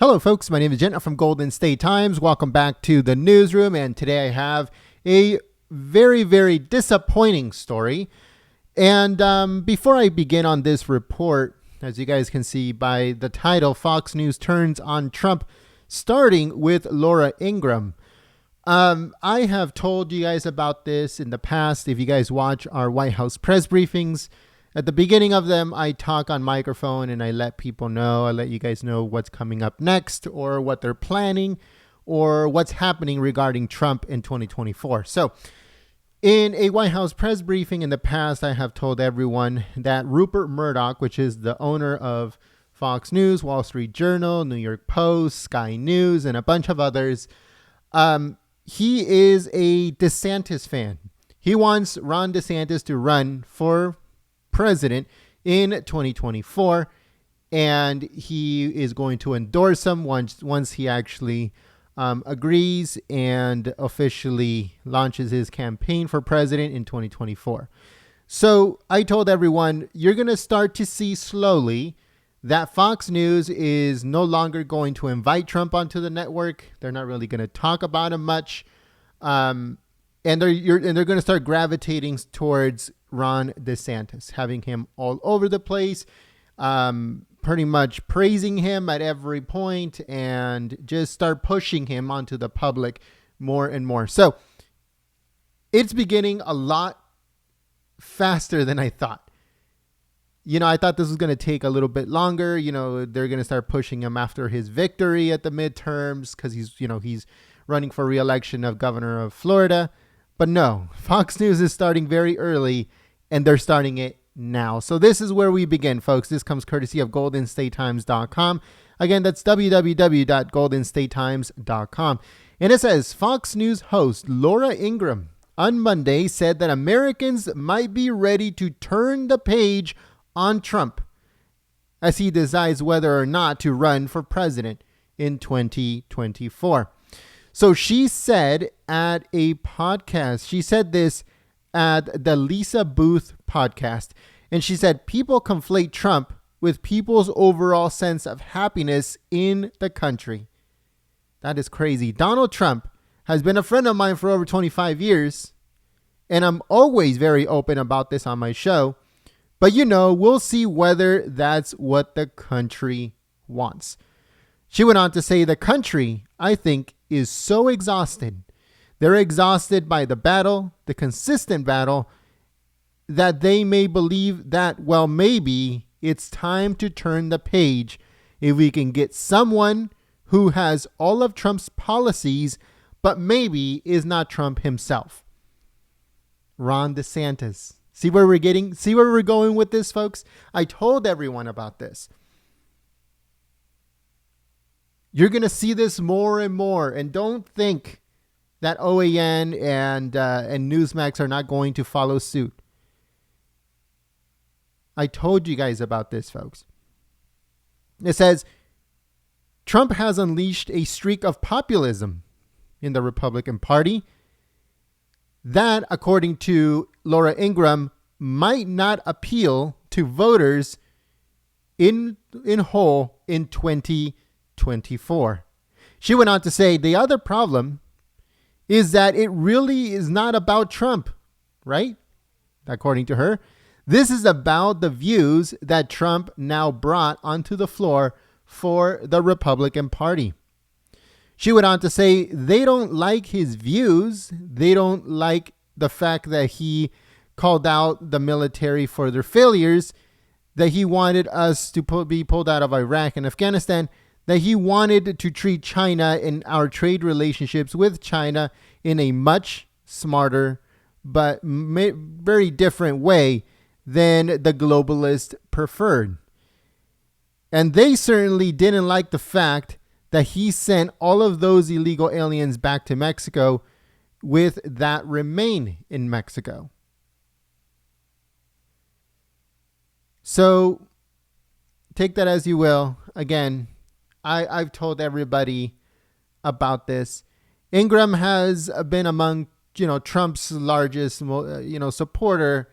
Hello, folks. My name is Jen from Golden State Times. Welcome back to the newsroom. And today I have a very, very disappointing story. And before I begin on this report, as you guys can see by the title, Fox News turns on Trump, starting with Laura Ingraham. I have told you guys about this in the past. If you guys watch our White House press briefings, at the beginning of them, I talk on microphone and I let people know, I let you guys know what's coming up next or what they're planning or what's happening regarding Trump in 2024. So in a White House press briefing in the past, I have told everyone that Rupert Murdoch, which is the owner of Fox News, Wall Street Journal, New York Post, Sky News, and a bunch of others, he is a DeSantis fan. He wants Ron DeSantis to run for president in 2024, and he is going to endorse him once he actually agrees and officially launches his campaign for president in 2024. So I told everyone, you're going to start to see slowly that Fox News is no longer going to invite Trump onto the network. They're not really going to talk about him much. And they're going to start gravitating towards Ron DeSantis, having him all over the place, pretty much praising him at every point, and just start pushing him onto the public more and more. So it's beginning a lot faster than I thought. I thought this was going to take a little bit longer. They're going to start pushing him after his victory at the midterms because he's running for re-election of governor of Florida. But no, Fox News is starting very early, and they're starting it now. So this is where we begin, folks. This comes courtesy of goldenstatetimes.com. Again, that's www.goldenstatetimes.com. And it says, Fox News host Laura Ingraham on Monday said that Americans might be ready to turn the page on Trump as he decides whether or not to run for president in 2024. So she said at a podcast, she said this at the Lisa Booth podcast, and she said, people conflate Trump with people's overall sense of happiness in the country. That is crazy. Donald Trump has been a friend of mine for over 25 years, and I'm always very open about this on my show. But we'll see whether that's what the country wants. She went on to say the country, I think, is so exhausted. They're exhausted by the battle, the consistent battle, that they may believe that, well, maybe it's time to turn the page if we can get someone who has all of Trump's policies, but maybe is not Trump himself. Ron DeSantis. See where we're going with this, folks? I told everyone about this. You're going to see this more and more. And don't think that OAN and Newsmax are not going to follow suit. I told you guys about this, folks. It says, Trump has unleashed a streak of populism in the Republican Party that, according to Laura Ingraham, might not appeal to voters in whole in 2024. She went on to say the other problem is that it really is not about Trump, right? According to her, this is about the views that Trump now brought onto the floor for the Republican Party. She went on to say they don't like his views. They don't like the fact that he called out the military for their failures, that he wanted us to be pulled out of Iraq and Afghanistan, that he wanted to treat China and our trade relationships with China in a much smarter but very different way than the globalists preferred. And they certainly didn't like the fact that he sent all of those illegal aliens back to Mexico with that remain in Mexico. So take that as you will. Again, I've told everybody about this. Ingram has been among, Trump's largest, supporter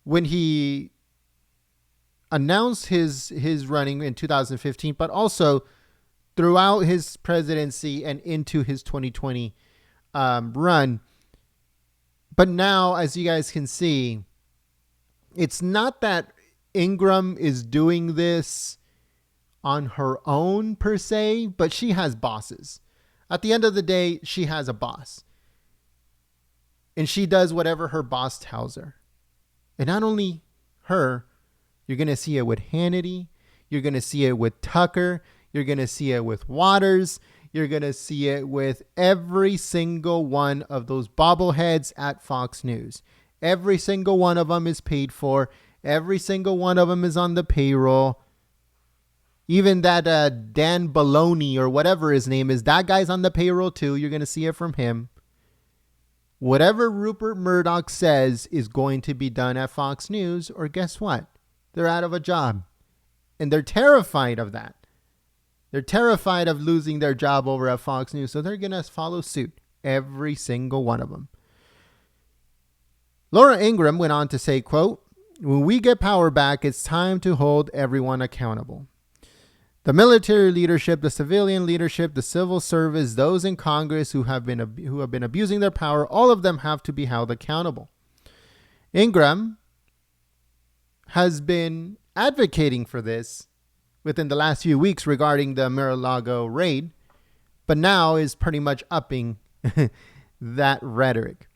when he announced his running in 2015, but also throughout his presidency and into his 2020 run. But now, as you guys can see, it's not that Ingram is doing this on her own per se, but she has bosses. At the end of the day, she has a boss. And she does whatever her boss tells her. And not only her, you're going to see it with Hannity. You're going to see it with Tucker. You're going to see it with Waters. You're going to see it with every single one of those bobbleheads at Fox News. Every single one of them is paid for. Every single one of them is on the payroll. Even that Dan Baloney or whatever his name is, that guy's on the payroll too. You're going to see it from him. Whatever Rupert Murdoch says is going to be done at Fox News, or guess what? They're out of a job. And they're terrified of that. They're terrified of losing their job over at Fox News, so they're going to follow suit. Every single one of them. Laura Ingraham went on to say, quote, "When we get power back, it's time to hold everyone accountable. The military leadership, the civilian leadership, the civil service, those in Congress who have been abusing their power, all of them have to be held accountable." Ingram has been advocating for this within the last few weeks regarding the Mar-a-Lago raid, but now is pretty much upping that rhetoric.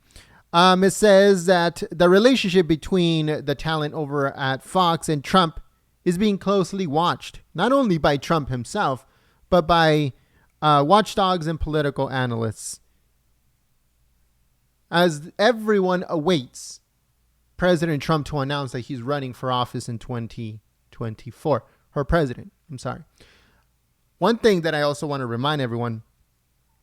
It says that the relationship between the talent over at Fox and Trump is being closely watched, not only by Trump himself, but by watchdogs and political analysts, as everyone awaits President Trump to announce that he's running for office in 2024, or president, I'm sorry. One thing that I also want to remind everyone,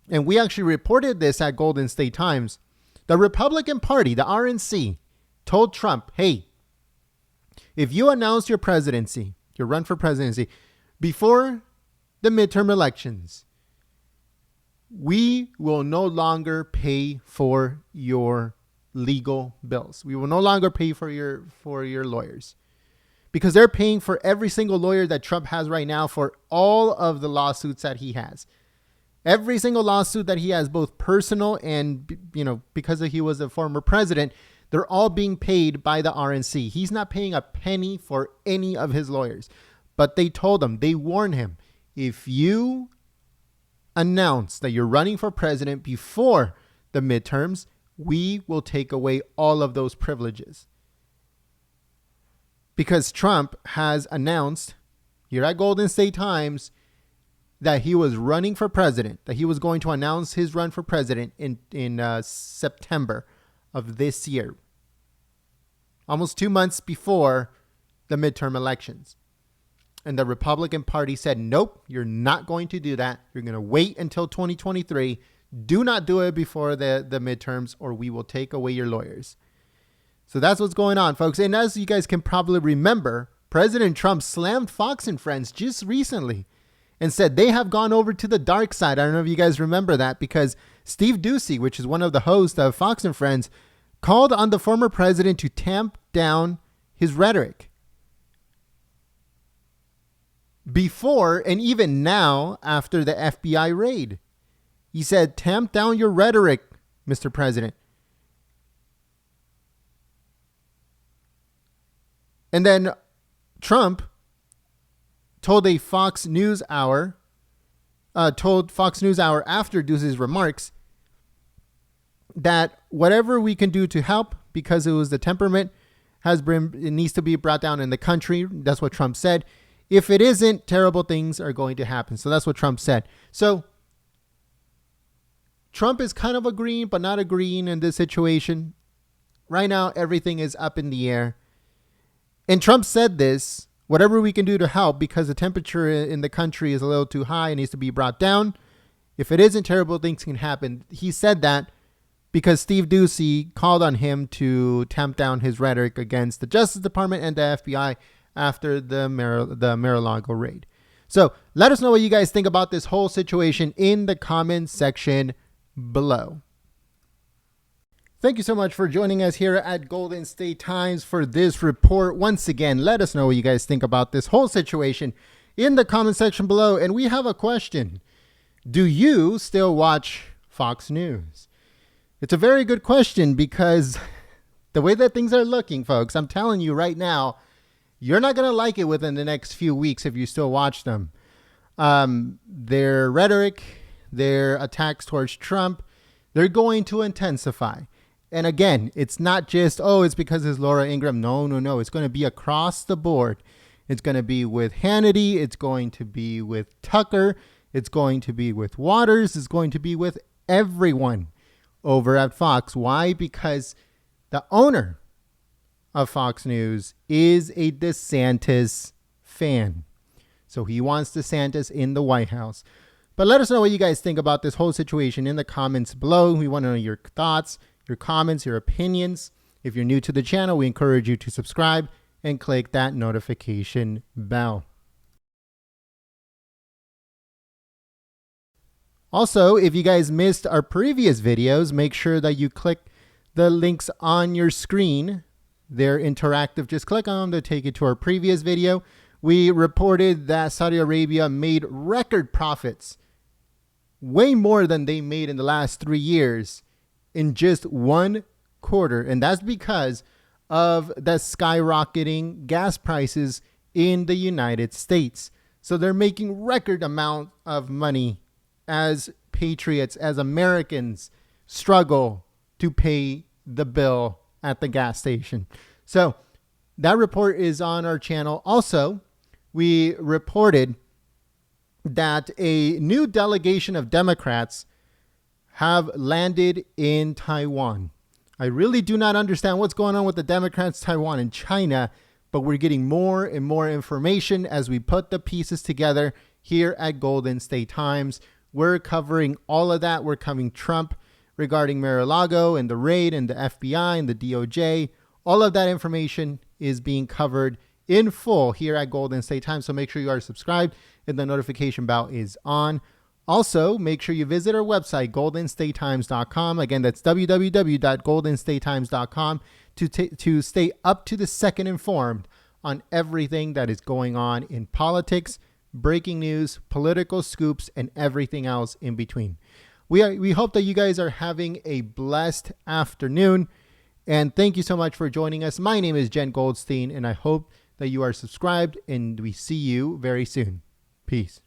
and we actually reported this at Golden State Times, the Republican Party, the RNC, told Trump, hey, if you announce your presidency, your run for presidency, before the midterm elections, we will no longer pay for your legal bills. We will no longer pay for your lawyers, because they're paying for every single lawyer that Trump has right now for all of the lawsuits that he has. Every single lawsuit that he has, both personal and, because he was a former president, they're all being paid by the RNC. He's not paying a penny for any of his lawyers. But they told him, they warned him, if you announce that you're running for president before the midterms, we will take away all of those privileges. Because Trump has announced here at Golden State Times that he was running for president, that he was going to announce his run for president in September of this year, almost 2 months before the midterm elections. And the Republican Party said, nope, you're not going to do that. You're going to wait until 2023. Do not do it before the midterms, or we will take away your lawyers. So that's what's going on, folks. And as you guys can probably remember, President Trump slammed Fox and Friends just recently and said they have gone over to the dark side. I don't know if you guys remember that, because Steve Doocy, which is one of the hosts of Fox and Friends, called on the former president to tamp down his rhetoric. Before and even now, after the FBI raid, he said, tamp down your rhetoric, Mr. President. And then Trump told Fox News Hour after Doocy's remarks that whatever we can do to help, because it was the temperament, it needs to be brought down in the country. That's what Trump said. If it isn't, terrible things are going to happen. So that's what Trump said. So Trump is kind of agreeing, but not agreeing in this situation. Right now, everything is up in the air. And Trump said this, whatever we can do to help, because the temperature in the country is a little too high and needs to be brought down. If it isn't, terrible things can happen. He said that because Steve Doocy called on him to tamp down his rhetoric against the Justice Department and the FBI after the Mar-a-Lago raid. So let us know what you guys think about this whole situation in the comments section below. Thank you so much for joining us here at Golden State Times for this report. Once again, let us know what you guys think about this whole situation in the comment section below. And we have a question. Do you still watch Fox News? It's a very good question because the way that things are looking, folks, I'm telling you right now, you're not going to like it within the next few weeks if you still watch them. Their rhetoric, their attacks towards Trump, they're going to intensify. And again, it's not just, it's because it's Laura Ingraham. No. It's going to be across the board. It's going to be with Hannity. It's going to be with Tucker. It's going to be with Waters. It's going to be with everyone over at Fox. Why? Because the owner of Fox News is a DeSantis fan. So he wants DeSantis in the White House. But let us know what you guys think about this whole situation in the comments below. We want to know your thoughts, your comments, your opinions. If you're new to the channel, we encourage you to subscribe and click that notification bell. Also, if you guys missed our previous videos, make sure that you click the links on your screen. They're interactive. Just click on them to take you to our previous video. We reported that Saudi Arabia made record profits, way more than they made in the last 3 years in just one quarter. And that's because of the skyrocketing gas prices in the United States. So they're making record amount of money as patriots, as Americans struggle to pay the bill at the gas station. So that report is on our channel. Also, we reported that a new delegation of Democrats have landed in Taiwan. I really do not understand what's going on with the Democrats, Taiwan, and China, but we're getting more and more information as we put the pieces together here at Golden State Times. We're covering all of that. We're covering Trump regarding Mar-a-Lago and the raid and the FBI and the DOJ. All of that information is being covered in full here at Golden State Times. So make sure you are subscribed and the notification bell is on. Also, make sure you visit our website, goldenstatetimes.com. Again, that's www.goldenstatetimes.com to stay up to the second informed on everything that is going on in politics, breaking news, political scoops, and everything else in between. We hope that you guys are having a blessed afternoon. And thank you so much for joining us. My name is Jen Goldstein, and I hope that you are subscribed, and we see you very soon. Peace.